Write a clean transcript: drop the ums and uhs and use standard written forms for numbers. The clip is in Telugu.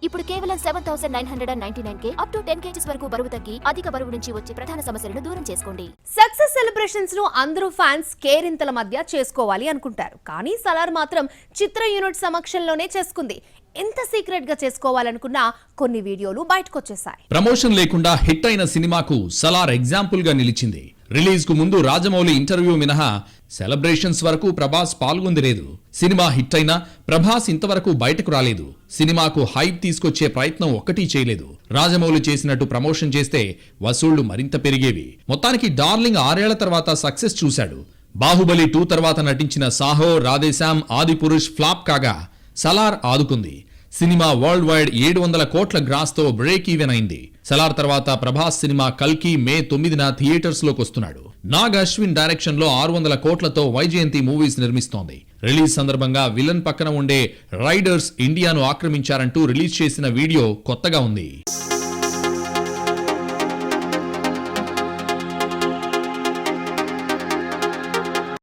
ఇప్పుడు కేవలం 7,999 అప్ టు 10 kgs వరకు బరువు తగ్గి అధిక బరువు నుంచి వచ్చే ప్రధాన సమస్యలను దూరం చేసుకోండి. సక్సెస్ సెలబ్రేషన్స్ ను అందరూ ఫ్యాన్స్ కేరింతల మధ్య చేసుకోవాలి అనుకుంటారు. కానీ సలార్ మాత్రం చిత్ర యూనిట్ సమక్షంలోనే చేసుకుంది. ఎంత సీక్రెట్ గా చేసుకోవాలనుకున్నా కొన్ని వీడియోలు బయటకొచ్చేసాయి. ప్రమోషన్ లేకుండా హిట్ అయిన సినిమాకు సలార్ ఎగ్జాంపుల్ గా నిలిచింది. రిలీజ్ కు ముందు రాజమౌళి ఇంటర్వ్యూ మినహా సెలబ్రేషన్స్ వరకు ప్రభాస్ పాల్గొంది లేదు. సినిమా హిట్ అయినా ప్రభాస్ ఇంతవరకు బయటకు రాలేదు. సినిమాకు హైప్ తీసుకొచ్చే ప్రయత్నం ఒక్కటీ చేయలేదు. రాజమౌళి చేసినట్టు ప్రమోషన్ చేస్తే వసూళ్లు మరింత పెరిగేవి. మొత్తానికి డార్లింగ్ 6 ఏళ్ల తర్వాత సక్సెస్ చూశాడు. బాహుబలి 2 తర్వాత నటించిన సాహో, రాధేశ్యామ్, ఆదిపురుష్ ఫ్లాప్ కాగా సలార్ ఆదుకుంది. సినిమా వరల్డ్ వైడ్ 700 కోట్ల గ్రాస్ తో బ్రేక్ ఈవెన్ అయింది. సలార్ తర్వాత ప్రభాస్ సినిమా కల్కి మే 9న థియేటర్స్ లోకి వస్తున్నాడు. నాగ్ అశ్విన్ డైరెక్షన్ లో 600 కోట్లతో వైజయంతి మూవీస్ నిర్మిస్తోంది. రిలీజ్ సందర్భంగా విలన్ పక్కన ఉండే రైడర్స్ ఇండియాను ఆక్రమించారంటూ రిలీజ్ చేసిన వీడియో కొత్తగా ఉంది.